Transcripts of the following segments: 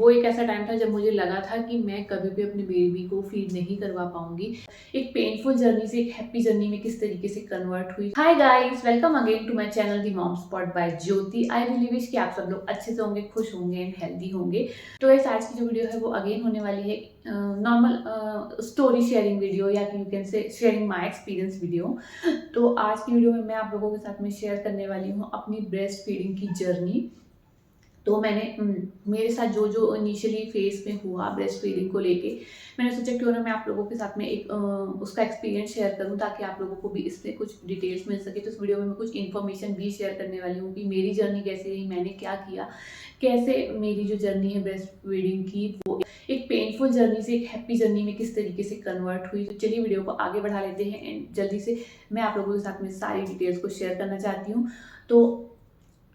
वो एक ऐसा टाइम था जब मुझे लगा था कि मैं कभी भी अपने बेबी को फीड नहीं करवा पाऊंगी। एक पेनफुल जर्नी से एक हैप्पी जर्नी में किस तरीके से कन्वर्ट हुई। Hi guys, welcome again to my channel the mom spot by Jyoti. I really wish कि आप सब लोग अच्छे से होंगे, खुश होंगे एंड हेल्दी होंगे। तो गाइस, आज की जो वीडियो है वो अगेन होने वाली है नॉर्मल स्टोरी शेयरिंग वीडियो, या you can say sharing my experience video. तो आज की वीडियो में मैं आप लोगों के साथ में शेयर करने वाली हूँ अपनी ब्रेस्ट फीडिंग की जर्नी। तो मैंने मेरे साथ जो जो इनिशियली फेज में हुआ ब्रेस्ट फीडिंग को लेके, मैंने सोचा क्यों ना मैं आप लोगों के साथ में एक उसका एक्सपीरियंस शेयर करूं, ताकि आप लोगों को भी इसमें कुछ डिटेल्स मिल सके। तो इस वीडियो में मैं कुछ इन्फॉर्मेशन भी शेयर करने वाली हूँ कि मेरी जर्नी कैसे रही, मैंने क्या किया, कैसे मेरी जो जर्नी है ब्रेस्ट फीडिंग की वो एक पेनफुल जर्नी से एक हैप्पी जर्नी में किस तरीके से कन्वर्ट हुई। तो चलिए वीडियो को आगे बढ़ा लेते हैं एंड जल्दी से मैं आप लोगों के साथ में सारी डिटेल्स को शेयर करना चाहती हूँ। तो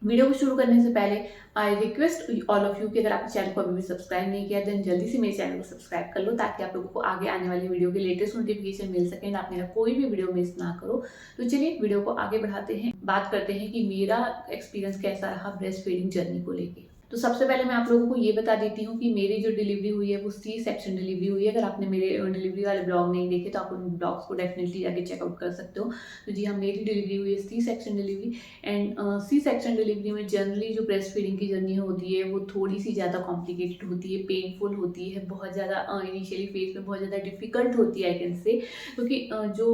वीडियो को शुरू करने से पहले I request all of you कि अगर आपने चैनल को अभी भी सब्सक्राइब नहीं किया देन जल्दी से मेरे चैनल को सब्सक्राइब कर लो, ताकि आप लोगों को आगे आने वाली वीडियो के लेटेस्ट नोटिफिकेशन मिल सके, आप मेरा कोई भी वीडियो मिस ना करो। तो चलिए वीडियो को आगे बढ़ाते हैं, बात करते हैं कि मेरा एक्सपीरियंस कैसा रहा ब्रेस्ट फीडिंग जर्नी को लेके। तो सबसे पहले मैं आप लोगों को ये बता देती हूँ कि मेरी जो डिलीवरी हुई है वो सी सेक्शन डिलीवरी हुई है। अगर आपने मेरे डिलीवरी वाले ब्लॉग नहीं देखे तो आप उन ब्लॉग्स को डेफिनेटली जाके चेकआउट कर सकते हो। तो जी हाँ, मेरी डिलीवरी हुई है C section delivery. And C section delivery में जनरली जो ब्रेस्ट फीडिंग की जर्नी होती है वो थोड़ी सी ज़्यादा कॉम्प्लिकेटेड होती है, पेनफुल होती है, बहुत ज़्यादा इनिशियली फेज में बहुत ज़्यादा डिफिकल्ट होती है आई कैन से। क्योंकि जो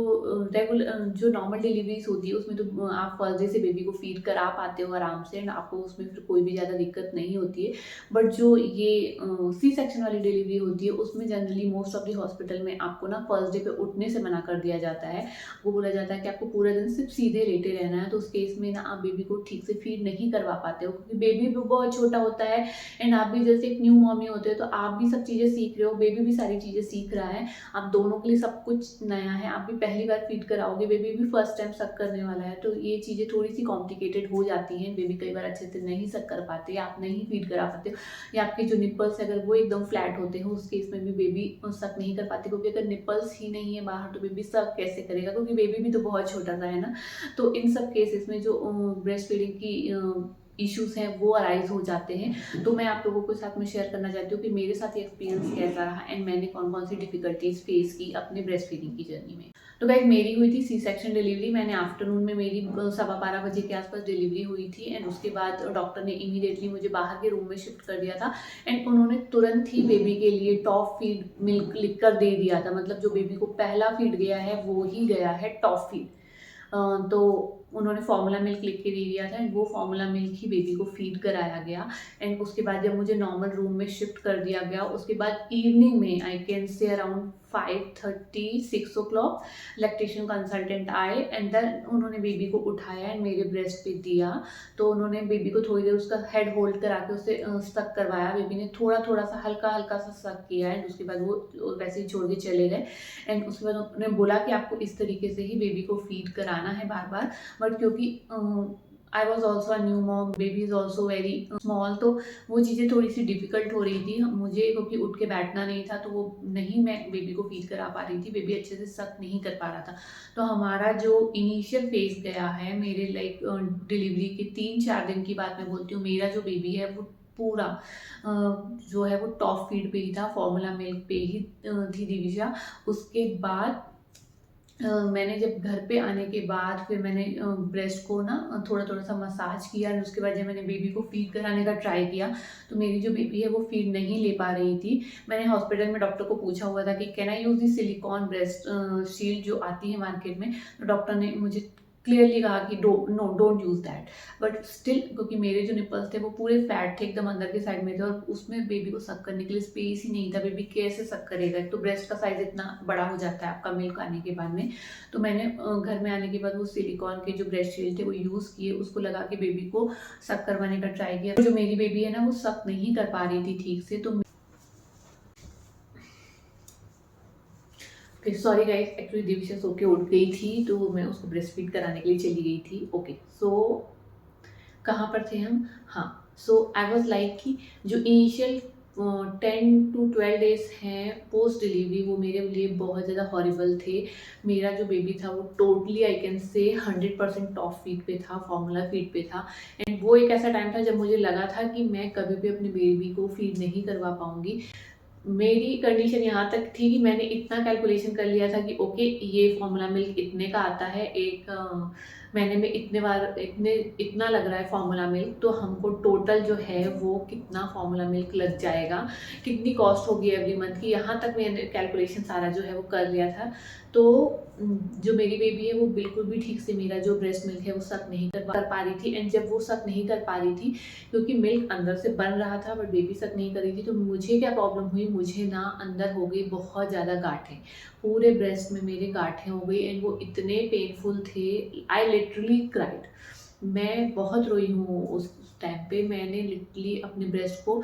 रेगुलर जो नॉर्मल डिलीवरीज होती है उसमें तो आप फर्स्ट डे से बेबी को फीड करा पाते हो आराम से, एंड आपको उसमें फिर कोई भी ज़्यादा दिक्कत नहीं होती है। बट जो ये सी सेक्शन वाली डिलीवरी होती है उसमें generally most of the hospital में आपको ना फर्स्ट डे पे उठने से मना कर दिया जाता है। वो बोला जाता है कि आपको पूरा दिन सिर्फ सीधे लेटे रहना है। तो उस केस में ना आप बेबी को ठीक से फीड नहीं करवा पाते हो, क्योंकि बेबी भी बहुत छोटा होता है एंड आप भी जैसे एक न्यू मॉमी होते हो, तो आप भी सब चीज़ें सीख रहे हो, बेबी भी सारी चीज़ें सीख रहा है। आप दोनों के लिए सब कुछ नया है, आप भी पहली बार फीड कराओगे, बेबी भी फर्स्ट टाइम सक करने वाला है। तो ये चीज़ें थोड़ी सी कॉम्प्लिकेटेड हो जाती हैं। बेबी कई बार अच्छे से नहीं सक कर पाते, आप नहीं फीड करा पाते हो, या आपके जो निप्पल्स अगर वो एकदम फ्लैट होते हैं उस केस में भी बेबी सक नहीं कर पाते। क्योंकि अगर निप्पल्स ही नहीं है बाहर तो बेबी सक कैसे करेगा, क्योंकि बेबी भी तो बहुत छोटा सा है ना। तो इन सब केसेस में जो ब्रेस्ट फीडिंग की इश्यूज हैं वो अराइज हो जाते हैं। तो मैं आप लोगों के साथ में शेयर करना चाहती हूँ कि मेरे साथ ये एक्सपीरियंस कैसा रहा एंड मैंने कौन कौन सी डिफिकल्टीज फेस की अपने ब्रेस्ट फीडिंग की जर्नी में। तो गाइस, मेरी हुई थी सी सेक्शन डिलीवरी। मैंने आफ्टरनून में मेरी 12:15 बजे के आसपास डिलीवरी हुई थी एंड उसके बाद डॉक्टर ने इमीडिएटली मुझे बाहर के रूम में शिफ्ट कर दिया था। एंड उन्होंने तुरंत ही बेबी के लिए टॉप फीड मिल्क लिख कर दे दिया था। मतलब जो बेबी को पहला फीड गया है वो ही गया है टॉप फीड। तो उन्होंने फार्मूला मिल्क लिख के दे दिया था एंड वो फार्मूला मिल्क ही बेबी को फीड कराया गया। एंड उसके बाद जब मुझे नॉर्मल रूम में शिफ्ट कर दिया गया, उसके बाद इवनिंग में I can say around 5:30 6 o'clock lactation consultant आए एंड देन उन्होंने बेबी को उठाया एंड मेरे ब्रेस्ट पे दिया। तो उन्होंने बेबी को थोड़ी देर उसका हेड होल्ड करा के उसे सक करवाया। बेबी ने थोड़ा थोड़ा सा हल्का हल्का सा सक किया एंड उसके बाद वो वैसे ही छोड़ के चले गए। एंड उसके बाद उन्होंने बोला कि आपको इस तरीके से ही बेबी को फीड कराना है बार बार। बट क्योंकि I was also a new mom, baby is also very small, तो वो चीज़ें थोड़ी सी डिफिकल्ट हो रही थी मुझे, क्योंकि उठ के बैठना नहीं था। तो वो नहीं मैं बेबी को फीड करा पा रही थी, बेबी अच्छे से सक नहीं कर पा रहा था। तो हमारा जो इनिशियल फेज गया है मेरे लाइक डिलीवरी के 3-4 दिन की बात मैं बोलती हूँ, मेरा जो बेबी है वो पूरा जो है वो टॉप फीड पे ही था, फॉर्मूला मिल्क पे ही थी दिविशा। उसके बाद मैंने जब घर पे आने के बाद फिर मैंने ब्रेस्ट को ना थोड़ा थोड़ा सा मसाज किया और उसके बाद जब मैंने बेबी को फीड कराने का ट्राई किया तो मेरी जो बेबी है वो फीड नहीं ले पा रही थी। मैंने हॉस्पिटल में डॉक्टर को पूछा हुआ था कि can I use the silicon breast shield जो आती है मार्केट में। तो डॉक्टर ने मुझे क्लियरली कहा कि don't use that. But still क्योंकि मेरे जो निपल्स थे वो पूरे फैट थे, एकदम अंदर के साइड में थे और उसमें बेबी को सक करने के लिए स्पेस ही नहीं था। बेबी कैसे सक करेगा, एक तो ब्रेस्ट का साइज इतना बड़ा हो जाता है आपका मिल्क आने के बाद में। तो मैंने घर में आने के बाद वो सिलिकॉन के जो ब्रेस्ट शील्ड थे वो यूज़ किए, उसको लगा के बेबी को सक करवाने का ट्राई किया। जो मेरी बेबी है ना वो सक नहीं कर पा रही थी ठीक से। तो फिर सॉरी गाइस, एक्चुअली दिविशा सो के उठ गई थी तो मैं उसको ब्रेस्ट फीड कराने के लिए चली गई थी। ओके, सो कहाँ पर थे हम? हाँ, सो आई वॉज लाइक कि जो इनिशियल 10 to 12 डेज़ हैं पोस्ट डिलीवरी, वो मेरे लिए बहुत ज़्यादा हॉरिबल थे। मेरा जो बेबी था वो totally I can say 100% top feed पे था, फॉर्मूला फीड पे था। एंड वो एक ऐसा टाइम था जब मुझे लगा था कि मैं कभी भी अपने बेबी को फीड नहीं करवा पाऊँगी। मेरी कंडीशन यहाँ तक थी कि मैंने इतना कैलकुलेशन कर लिया था कि ओके, ये फॉर्मूला मिल्क इतने का आता है, एक महीने में इतने बार इतना लग रहा है फॉर्मूला मिल्क, तो हमको टोटल जो है वो कितना फॉर्मूला मिल्क लग जाएगा, कितनी कॉस्ट होगी एवरी मंथ की, यहाँ तक मैंने कैलकुलेशन सारा जो है वो कर लिया था। तो जो मेरी बेबी है वो बिल्कुल भी ठीक से मेरा जो ब्रेस्ट मिल्क है वो सक नहीं कर पा रही थी। एंड जब वो सक नहीं कर पा रही थी, क्योंकि मिल्क अंदर से बन रहा था बट बेबी सक नहीं कर रही थी, तो मुझे क्या प्रॉब्लम हुई, मुझे ना अंदर हो गई बहुत ज़्यादा गांठें, पूरे ब्रेस्ट में मेरे गांठें हो गई। एंड वो इतने पेनफुल थे, आई लिटरली क्राइड। मैं बहुत रोई हूँ उस टाइम पे। मैंने लिटरली अपने ब्रेस्ट को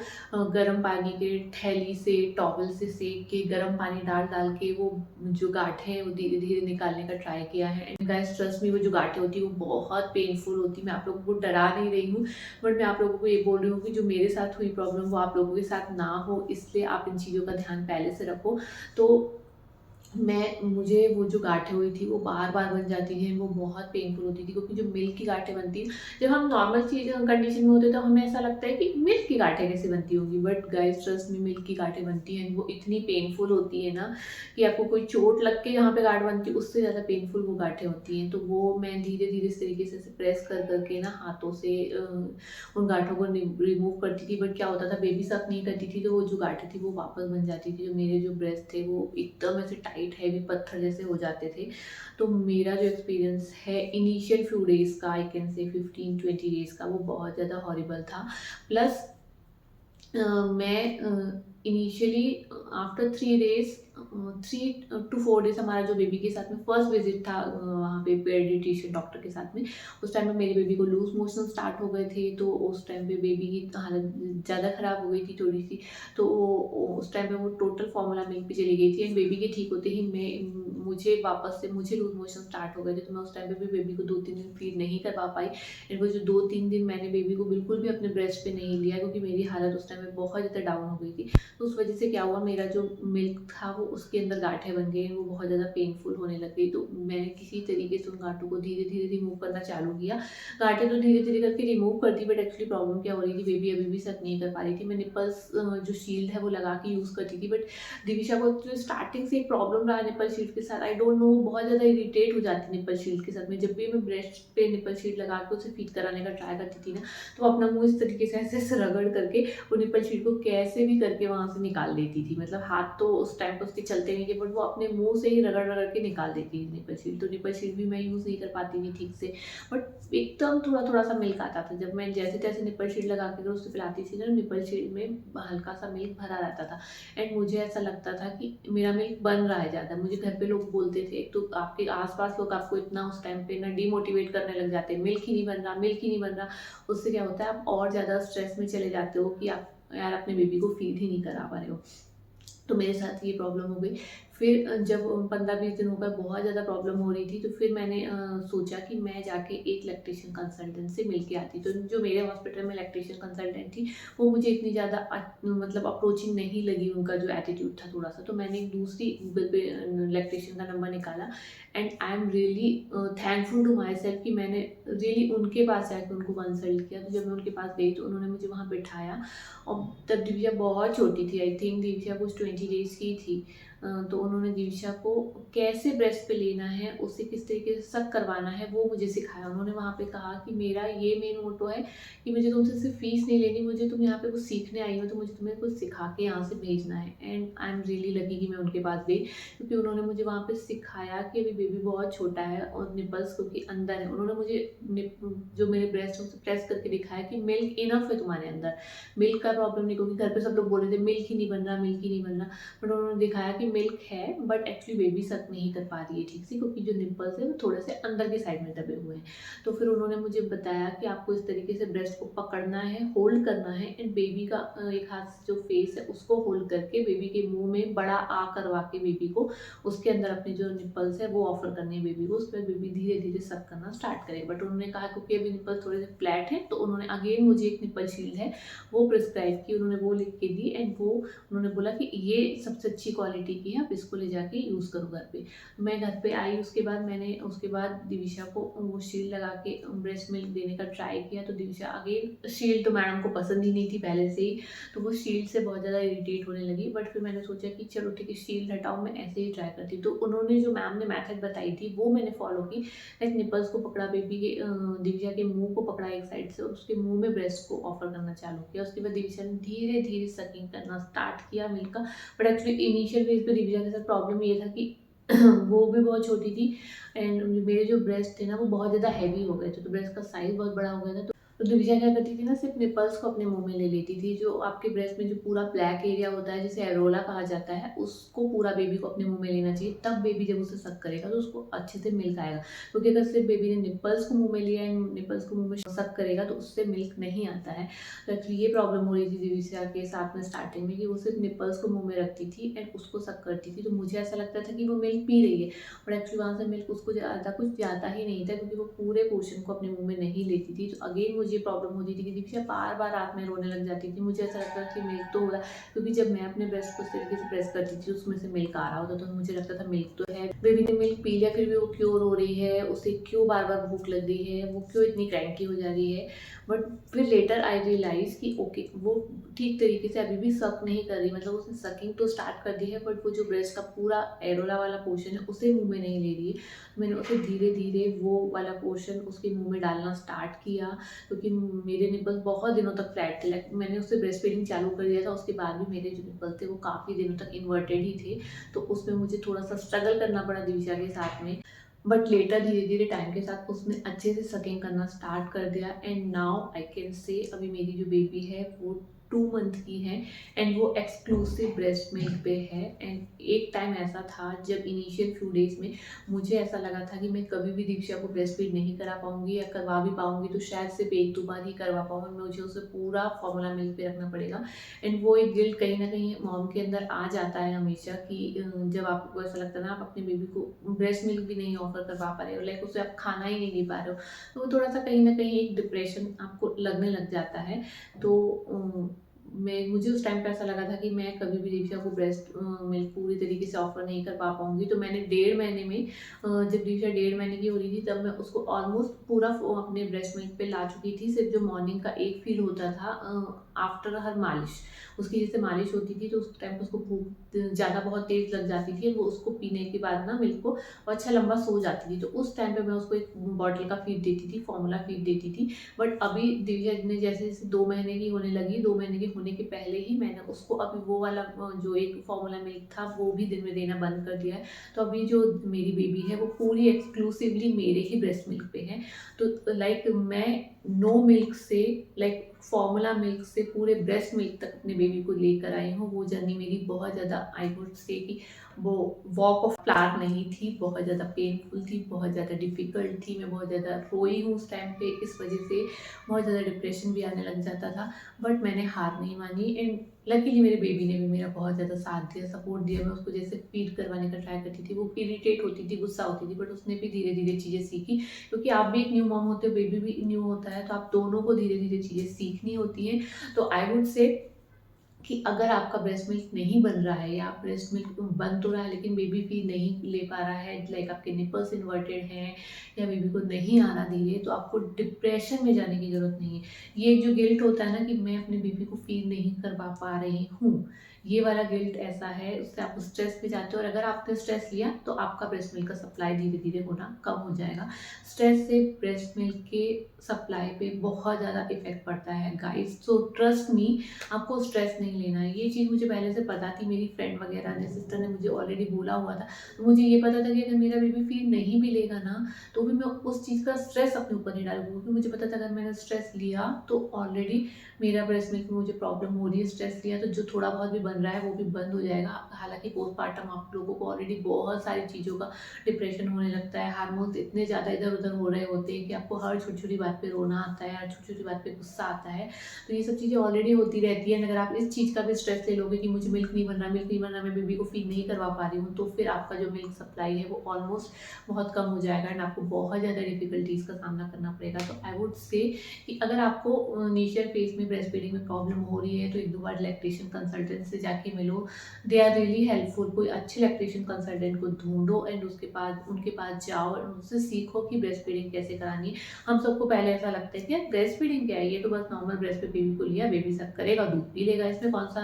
गर्म पानी के थैली से, टॉवल से सेक के, गर्म पानी डाल डाल के वो जो गांठें हैं वो धीरे धीरे निकालने का ट्राई किया है। एंड गाइस ट्रस्ट मी, वो जो गांठें होती है वो बहुत पेनफुल होती है। मैं आप लोगों को डरा नहीं रही हूँ, बट मैं आप लोगों को ये बोल रही हूँ कि जो मेरे साथ हुई प्रॉब्लम वो आप लोगों के साथ ना हो, इसलिए आप इन चीज़ों का ध्यान पहले से रखो। तो मुझे वो जो गाँठें हुई थी वो बार-बार बन जाती हैं, वो बहुत पेनफुल होती थी, क्योंकि जो मिल्क की गाँठें बनती हैं, जब हम नॉर्मल चीज़ कंडीशन में होते हैं तो हमें ऐसा लगता है कि मिल्क की गाँठें कैसे बनती होंगी, but guys trust me, milk की गाँठें बनती हैं, वो इतनी पेनफुल होती है ना कि आपको कोई चोट लग के जहाँ पे गाँठ बनती है उससे ज़्यादा पेनफुल वो गाँठें होती हैं। तो वो मैं धीरे-धीरे इस तरीके से ऐसे प्रेस कर के ना हाथों से उन गाँठों को रिमूव करती थी, बट क्या होता था, बेबी सक नहीं करती थी तो वो जो गाँठें थी वो वापस बन जाती थी। जो मेरे जो ब्रेस्ट थे वो एकदम ऐसे टाइट हैवी पत्थर जैसे हो जाते थे। तो मेरा जो एक्सपीरियंस है इनिशियल फ्यू डेज़ का, आई कैन से 15-20 डेज़ का, वो बहुत ज़्यादा हॉरिबल था। प्लस मैं initially after 3 days 3 to 4 days हमारा जो बेबी के साथ में फर्स्ट विज़िट था वहाँ पे पेडियाट्रिशियन डॉक्टर के साथ में, उस टाइम में मेरी बेबी को लूज़ मोशन स्टार्ट हो गए थे, तो उस टाइम पे बेबी की हालत ज़्यादा ख़राब हो गई थी थोड़ी-सी। तो उस टाइम पे वो टोटल फॉर्मूला मिल्क पे चली गई थी। एंड बेबी के ठीक होते ही मुझे वापस से मुझे लूज़ मोशन स्टार्ट हो गए थे, तो मैं उस टाइम पे भी बेबी को 2-3 दिन फीड नहीं करवा पाई। एंड वो जो 2-3 दिन मैंने बेबी को बिल्कुल भी अपने ब्रेस्ट पे नहीं लिया, क्योंकि मेरी हालत उस टाइम में बहुत ज़्यादा डाउन हो गई थी। तो उस वजह से क्या हुआ, मेरा जो मिल्क था वो उसके अंदर गाँठें बन गई, वो बहुत ज़्यादा पेनफुल होने लग गई। तो मैंने किसी तरीके से उन गाँठों को धीरे-धीरे रिमूव करना चालू किया। गाँठें तो धीरे-धीरे करके रिमूव कर दी, बट एक्चुअली प्रॉब्लम क्या हो रही थी, बेबी अभी भी सक नहीं कर पा रही थी। मैं निपल्स जो शील्ड है वो लगा के यूज़ करती थी, बट दिविशा को जो स्टार्टिंग से एक प्रॉब्लम रहा निपल शील्ड के साथ, आई डोंट नो, वो बहुत ज़्यादा इरिटेट हो जाती निपल शील्ड के साथ में। जब भी मैं ब्रेस्ट पे निपल शील्ड लगा के उसे फीड कराने का ट्राई करती थी ना, तो वो अपना मुँह इस तरीके से ऐसे रगड़ करके वो निपल शील्ड को कैसे भी करके वहाँ से निकाल देती थी। मतलब हाथ तो उस टाइम पे उसके चलते नहीं थे, बट वो अपने मुँह से ही रगड़-रगड़ के निकाल देती थी निपल शील्ड। तो निपल शील्ड भी मैं यूज़ नहीं कर पाती थी ठीक से, बट एकदम थोड़ा-थोड़ा सा मिल्क आता था। जब मैं जैसे-तैसे निपल शील्ड लगा के अगर उसे पिलाती थी ना, निपल शील्ड में हल्का-सा मिल्क भरा रहता था। एंड मुझे ऐसा लगता था कि मेरा मिल्क बन रहा है ज़्यादा। मुझे घर पे लोग बोलते थे, एक तो आपके आस-पास लोग आपको इतना उस टाइम पे ना डिमोटिवेट करने लग जाते हैं, मिल्क ही नहीं बन रहा, मिल्क ही नहीं बन रहा। उससे क्या होता है, आप और ज़्यादा स्ट्रेस में चले जाते हो कि आप यार अपने बेबी को फीड ही नहीं करा पा रहे हो। तो मेरे साथ ये प्रॉब्लम हो गई। फिर जब 15-20 दिन हो गए, बहुत ज़्यादा प्रॉब्लम हो रही थी, तो फिर मैंने सोचा कि मैं जाके एक लैक्टेशन कंसल्टेंट से मिल के आती। तो जो मेरे हॉस्पिटल में लैक्टेशन कंसल्टेंट थी, वो मुझे इतनी ज़्यादा मतलब अप्रोचिंग नहीं लगी, उनका जो एटीट्यूड था थोड़ा-सा। तो मैंने एक दूसरी गूगल पे लैक्टेशन का नंबर निकाला। And I am really thankful to myself कि मैंने रियली उनके पास जाके उनको कंसल्ट किया। तो जब मैं उनके पास गई तो उन्होंने मुझे वहाँ बिठाया, और तब दिव्या बहुत छोटी थी, आई थिंक दिव्या कुछ 20 डेज़ की थी। तो उन्होंने दिव्या को कैसे ब्रेस्ट पे लेना है, उसे किस तरीके से सक करवाना है, वो मुझे सिखाया। उन्होंने वहाँ पे कहा कि मेरा ये मेन मोटो है कि मुझे तुमसे सिर्फ फीस नहीं लेनी, मुझे तुम यहाँ पे कुछ सीखने आई हो तो मुझे तुम्हें कुछ सिखा के यहाँ से भेजना है। And I am really lucky कि मैं उनके पास गई, क्योंकि उन्होंने मुझे वहाँ पे सिखाया कि अभी बेबी बहुत छोटा है और निपल्स क्योंकि अंदर है। उन्होंने मुझे जो मेरे ब्रेस्ट है उसे प्रेस करके दिखाया कि मिल्क इनफ है तुम्हारे अंदर, मिल्क का प्रॉब्लम नहीं, क्योंकि घर पे सब लोग बोल रहे थे मिल्क ही नहीं बन रहा, मिल्क ही नहीं बन रहा। बट उन्होंने दिखाया कि मिल्क है, है, बट एक्चुअली बेबी सक नहीं कर पा रही है ठीक से, क्योंकि जो निप्पल्स है वो थोड़े से अंदर के साइड में दबे हुए हैं। तो फिर उन्होंने मुझे बताया कि आपको इस तरीके से ब्रेस्ट को पकड़ना है, होल्ड करना है, एंड बेबी का एक हाथ से जो फेस है उसको होल्ड करके बेबी के मुंह में बड़ा आ करवा के बेबी को उसके अंदर अपने जो निप्पल्स है वो ऑफर करने हैं बेबी को, उसमें बेबी धीरे धीरे सक करना स्टार्ट करे। बट उन्होंने कहा क्योंकि अभी निप्पल्स थोड़े से फ्लैट है, तो उन्होंने अगेन मुझे एक निप्पल शील्ड है वो प्रिस्क्राइब की, उन्होंने वो लिख के दी, एंड वो उन्होंने बोला कि ये सबसे अच्छी क्वालिटी की है, आप इसको ले जाके यूज़ करो घर पे। मैं घर पे आई, उसके बाद दिविशा को वो शील्ड लगा के ब्रेस्ट मिल्क देने का ट्राई किया। तो दिविशा अगेन, शील्ड तो मैडम को पसंद ही नहीं थी पहले से ही, तो वो शील्ड से बहुत ज़्यादा इरिटेट होने लगी। बट फिर मैंने सोचा कि चलो ठीक है, शील्ड हटाओ, मैं ऐसे ही ट्राई करती। तो उन्होंने जो मैम ने मेथड बताई थी वो मैंने फॉलो की। लाइक निपल्स को पकड़ा, बेबी के दिविशा के मुंह को पकड़ा एक साइड से, और उसके मुंह में ब्रेस्ट को ऑफर करना चालू किया। उसके बाद दिविशा ने धीरे धीरे सकिंग करना स्टार्ट किया मिल्क का। बट एक्चुअली इनिशियल फेज पे दिविशा के साथ प्रॉब्लम ये था कि वो भी बहुत छोटी थी, एंड मेरे जो ब्रेस्ट थे ना वो बहुत ज़्यादा हैवी हो गए थे, तो ब्रेस्ट का साइज बहुत बड़ा हो गया था। तो दिविजा क्या करती थी ना, सिर्फ निपल्स को अपने मुंह में ले लेती थी। जो आपके ब्रेस्ट में जो पूरा ब्लैक एरिया होता है जिसे एरोला कहा जाता है, उसको पूरा बेबी को अपने मुंह में लेना चाहिए, तब बेबी जब उसे सक करेगा तो उसको अच्छे से मिल्क आएगा। क्योंकि अगर सिर्फ बेबी ने निपल्स को मुंह में लिया एंड निपल्स को मुंह में सक करेगा तो उससे मिल्क नहीं आता है। तो एक्चुअली ये प्रॉब्लम हो रही थी दिविजा के साथ में स्टार्टिंग में, कि वो सिर्फ निपल्स को मुंह में रखती थी एंड उसको सक करती थी। तो मुझे ऐसा लगता था कि वो मिल्क पी रही है, और एक्चुअली वहाँ से मिल्क उसको ज़्यादा कुछ जाता ही नहीं था, क्योंकि वो पूरे पोर्शन को अपने मुंह में नहीं लेती थी। तो अगेन मुझे प्रॉब्लम होती थी कि दीक्षा बार बार रात में रोने लग जाती थी। मुझे ऐसा लगता था कि मिल्क तो हो रहा है, क्योंकि जब मैं अपने ब्रेस्ट को इस तरीके से प्रेस करती थी उसमें से मिल्क आ रहा होता, तो मुझे लगता था मिल्क तो है। बेबी ने मिल्क पी लिया, फिर भी वो क्यों रो रही है, उसे क्यों बार बार भूख लग रही है, वो क्यों इतनी क्रैंकी हो जा रही है। बट फिर लेटर आई रियलाइज कि ओके, वो ठीक तरीके से अभी भी सक नहीं कर रही, मतलब उसने सकिंग तो स्टार्ट कर दी है, बट वो जो ब्रेस्ट का पूरा एरोला वाला पोर्शन है उसे मुंह में नहीं ले रही है। मैंने उसे धीरे धीरे वो वाला पोर्शन उसके मुंह में डालना स्टार्ट किया, क्योंकि मेरे निपल्स बहुत दिनों तक फ्लैट थे। लाइक मैंने उससे ब्रेस्ट फीडिंग चालू कर दिया था, उसके बाद भी मेरे जो निपल्स थे वो काफ़ी दिनों तक इन्वर्टेड ही थे। तो उसमें मुझे थोड़ा सा स्ट्रगल करना पड़ा दिविशा के साथ में। बट लेटर धीरे धीरे टाइम के साथ उसने अच्छे से सकिंग करना स्टार्ट कर दिया, and now I can say अभी मेरी जो बेबी है वो 2 मंथ की है, एंड वो एक्सक्लूसिव ब्रेस्ट मिल्क पे है। एंड एक टाइम ऐसा था जब इनिशियल फ्यू डेज में मुझे ऐसा लगा था कि मैं कभी भी दीक्षा को ब्रेस्ट फीड नहीं करा पाऊंगी, या करवा भी पाऊंगी तो शायद सिर्फ 1-2 बार ही करवा पाऊंगी, मुझे उसे पूरा फॉर्मूला मिल्क पे रखना पड़ेगा। एंड वो एक गिल्ट कहीं ना कहीं मॉम के अंदर आ जाता है हमेशा, कि जब आपको ऐसा लगता है ना आप अपने बेबी को ब्रेस्ट मिल्क भी नहीं ऑफर करवा पा रहे हो, लाइक उसे आप खाना ही नहीं दे पा रहे हो, तो वो थोड़ा सा कहीं ना कहीं एक डिप्रेशन आपको लगने लग जाता है। तो मुझे उस टाइम पे ऐसा लगा था कि मैं कभी भी दीक्षा को ब्रेस्ट मिल्क पूरी तरीके से ऑफर नहीं कर पा पाऊंगी। तो मैंने 1.5 महीने में जब दीक्षा 1.5 महीने की हो रही थी, तब मैं उसको ऑलमोस्ट पूरा अपने ब्रेस्ट मिल्क पे ला चुकी थी। सिर्फ जो मॉर्निंग का एक फील होता था आफ्टर हर मालिश, उसकी जैसे मालिश होती थी तो उस टाइम पे उसको भूख ज़्यादा बहुत तेज़ लग जाती थी, वो उसको पीने के बाद ना मिल्क को और अच्छा लंबा सो जाती थी। तो उस टाइम पे मैं उसको एक बॉटल का फीड देती थी, फॉर्मूला फीड देती थी। बट अभी दिव्या ने जैसे जैसे 2 महीने की होने लगी, 2 महीने के होने के पहले ही मैंने उसको अभी वो वाला जो एक फॉर्मूला मिल्क था वो भी दिन में देना बंद कर दिया है। तो अभी जो मेरी बेबी है वो पूरी एक्सक्लूसिवली मेरे ही ब्रेस्ट मिल्क पे है। तो लाइक मैं नो मिल्क से, लाइक फॉर्मूला मिल्क से पूरे ब्रेस्ट मिल्क तक अपने बेबी को लेकर आई हूँ। वो जर्नी मेरी बहुत ज़्यादा, आई वुड से कि वो वॉक ऑफ फ्लावर नहीं थी, बहुत ज़्यादा पेनफुल थी, बहुत ज़्यादा डिफ़िकल्ट थी। मैं बहुत ज़्यादा रोई हूँ उस टाइम पे, इस वजह से बहुत ज़्यादा डिप्रेशन भी आने लग जाता था। बट मैंने हार नहीं मानी, एंड लकीली मेरे बेबी ने भी मेरा बहुत ज़्यादा साथ दिया, सपोर्ट दिया। मैं उसको जैसे फीड करवाने का ट्राई करती थी, वो इरिटेट होती थी, गुस्सा होती थी, बट उसने भी धीरे धीरे चीज़ें सीखी। क्योंकि आप भी एक न्यू मॉम होते हो, बेबी भी न्यू होता है, तो आप दोनों को धीरे धीरे चीज़ें सीखनी होती हैं। तो आई वुड से कि अगर आपका ब्रेस्ट मिल्क नहीं बन रहा है, या ब्रेस्ट मिल्क बन तो रहा है लेकिन बेबी फीड नहीं ले पा रहा है, लाइक आपके निपल्स इन्वर्टेड हैं, या बेबी को नहीं आ रहा धीरे, तो आपको डिप्रेशन में जाने की ज़रूरत नहीं है। ये जो गिल्ट होता है ना कि मैं अपने बेबी को फीड नहीं करवा पा रही हूँ, ये वाला गिल्ट ऐसा है, उससे आप स्ट्रेस में जाते हो, और अगर आपने स्ट्रेस लिया तो आपका ब्रेस्ट मिल्क का सप्लाई धीरे धीरे होना कम हो जाएगा। स्ट्रेस से ब्रेस्ट मिल्क के सप्लाई पे बहुत ज़्यादा इफेक्ट पड़ता है गाइस। सो ट्रस्ट मी, आपको स्ट्रेस नहीं लेना है। ये चीज़ मुझे पहले से पता थी, मेरी फ्रेंड वगैरह ने, सिस्टर ने मुझे ऑलरेडी बोला हुआ था। तो मुझे ये पता था कि अगर मेरा बेबी फीड नहीं भी लेगा ना, तो भी मैं उस चीज़ का स्ट्रेस अपने ऊपर नहीं डालूँगी, क्योंकि मुझे पता था अगर मैंने स्ट्रेस लिया तो ऑलरेडी मेरा ब्रेस्ट मिल्क में मुझे प्रॉब्लम हो रही है। स्ट्रेस लिया तो जो थोड़ा बहुत भी बन रहा है वो भी बंद हो जाएगा। हालाँकि पोस्टपार्टम आप लोगों को ऑलरेडी बहुत सारी चीज़ों का डिप्रेशन होने लगता है, हार्मोन्स इतने ज़्यादा इधर-उधर हो रहे होते हैं कि आपको हर छोटी-छोटी बात पे रोना आता है, हर छोटी-छोटी बात पे गुस्सा आता है। तो ये सब चीज़ें ऑलरेडी होती रहती हैं। अगर आप इस चीज़ का भी स्ट्रेस ले लोगे कि मुझे मिल्क नहीं बन रहा, मिल्क नहीं बन रहा, मैं बेबी को फीड नहीं करवा पा रही हूँ, तो फिर आपका जो मिल्क सप्लाई है वो ऑलमोस्ट बहुत कम हो जाएगा एंड आपको बहुत ज़्यादा डिफ़िकल्टीज़ का सामना करना पड़ेगा। तो आई वुड से कि अगर आपको इनिशियल फेज़ में ब्रेस्ट फीडिंग में प्रॉब्लम हो रही है, तो 1-2 बार लैक्टेशन कंसल्टेंट से जाके मिलो। They are really helpful. कोई अच्छे लैक्टेशन कंसल्टेंट को ढूँढो एंड उसके बाद उनके पास जाओ और उनसे सीखो कि ब्रेस्ट फीडिंग कैसे करानी है। हम सबको पहले ऐसा लगता है कि यार ब्रेस्ट फीडिंग क्या है, ये तो बस नॉर्मल ब्रेस्ट पे बेबी को लिया, बेबी सक करेगा, दूध पी लेगा, इसमें कौन सा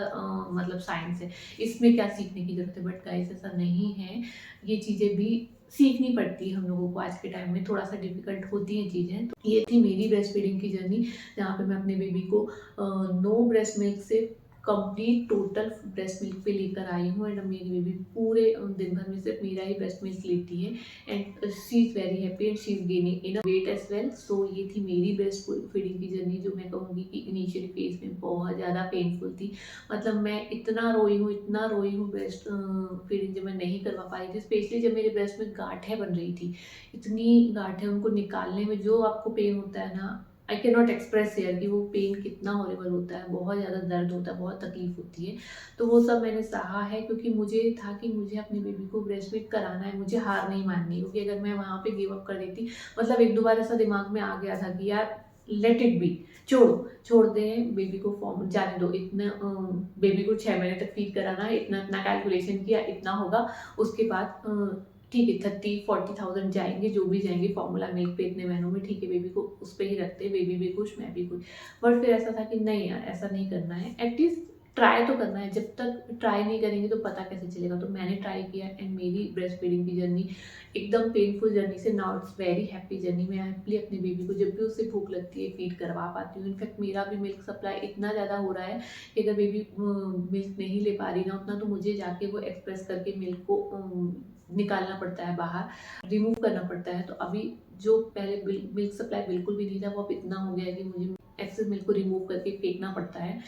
मतलब साइंस है, इसमें क्या सीखने की ज़रूरत है। बट गाइस ऐसा नहीं है, ये चीज़ें भी सीखनी पड़ती है हम लोगों को। आज के टाइम में थोड़ा-सा डिफ़िकल्ट होती हैं चीज़ें। तो ये थी मेरी ब्रेस्ट फीडिंग की जर्नी, जहाँ पे मैं अपने बेबी को नो ब्रेस्ट मिल्क से कंप्लीट टोटल ब्रेस्ट मिल्क पे लेकर आई हूँ एंड अब मेरी बेबी पूरे दिन भर में सिर्फ मेरा ही ब्रेस्ट मिल्क लेती है and she is very happy and she is gaining in weight as well. So ये थी मेरी ब्रेस्ट फीडिंग की जर्नी, जो मैं कहूँगी कि इनिशियली फेज़ में बहुत ज़्यादा पेनफुल थी। मतलब मैं इतना रोई हूँ ब्रेस्ट फीडिंग जब मैं नहीं करवा पा रही थी, स्पेशली जब मेरे ब्रेस्ट में गाँठें बन रही थी। इतनी गाँठें, उनको निकालने में जो आपको पेन होता है ना, I can not express here कि वो पेन कितना हॉरिबल होता है, बहुत ज़्यादा दर्द होता है, बहुत तकलीफ़ होती है। तो वो सब मैंने सहा है, क्योंकि मुझे था कि मुझे अपने बेबी को ब्रेस्ट फीड कराना है, मुझे हार नहीं माननी, क्योंकि अगर मैं वहाँ पे गिव अप कर देती, मतलब 1-2 बार ऐसा दिमाग में आ गया था कि यार लेट इट बी, छोड़ दें बेबी को, फॉर्म जाने दो, इतना बेबी को 6 महीने तक फीड कराना है, इतना-इतना कैलकुलेशन किया, इतना होगा, उसके बाद ठीक है 30-40,000 जाएँगे, जो भी जाएँगे फॉर्मूला मिल्क पे इतने महीनों में, ठीक है बेबी को उस पे ही रखते हैं, बेबी भी खुश, मैं भी खुश। बट फिर ऐसा था कि नहीं यार, ऐसा नहीं करना है, एटलीस्ट ट्राई तो करना है। जब तक ट्राई नहीं करेंगे तो पता कैसे चलेगा। तो मैंने ट्राई किया एंड मेरी ब्रेस्ट फीडिंग की जर्नी एकदम पेनफुल जर्नी से now it's very happy journey. मैं हैप्पीली अपने बेबी को जब भी उससे भूख लगती है फीड करवा पाती हूँ। इनफैक्ट मेरा भी मिल्क सप्लाई इतना ज़्यादा हो रहा है कि अगर बेबी मिल्क नहीं ले पा रही ना उतना, तो मुझे जाके वो एक्सप्रेस करके मिल्क को निकालना पड़ता है बाहर, रिमूव करना पड़ता है। तो अभी जो पहले मिल्क सप्लाई बिल्कुल भी नहीं था, वो अब इतना हो गया है कि मुझे एक्सेस मिल्क को रिमूव करके फेंकना पड़ता है।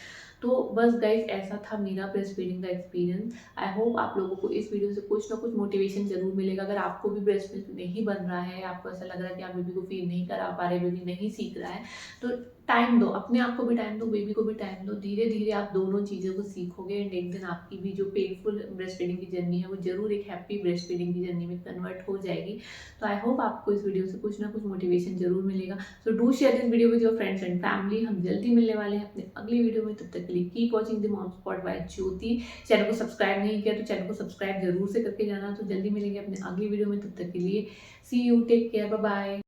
तो बस गाइस ऐसा था मेरा ब्रेस्ट फीडिंग का एक्सपीरियंस। आई होप आप लोगों को इस वीडियो से कुछ ना कुछ मोटिवेशन ज़रूर मिलेगा। अगर आपको भी ब्रेस्ट मिल्क नहीं बन रहा है, आपको ऐसा लग रहा है कि आप बेबी को फीड नहीं करा पा रहे, बेबी नहीं सीख रहा है, तो टाइम दो, अपने आप को भी टाइम दो, बेबी को भी टाइम दो। धीरे-धीरे आप दोनों चीज़ों को सीखोगे एंड एक दिन आपकी भी जो पेनफुल ब्रेस्ट फीडिंग की जर्नी है, वो ज़रूर एक हैप्पी ब्रेस्ट फीडिंग की जर्नी में कन्वर्ट हो जाएगी। तो आई होप आपको इस वीडियो से कुछ ना कुछ मोटिवेशन ज़रूर मिलेगा। So do share this video with your friends and family. हम जल्दी मिलने वाले हैं अपने अगली वीडियो में, तब तक के लिए keep watching the mom spot by Jyoti. Channel को सब्सक्राइब नहीं किया तो चैनल को सब्सक्राइब ज़रूर से करके जाना। तो जल्दी मिलेंगे अपने अगली वीडियो में, तब तक के लिए see you, take care, bye bye.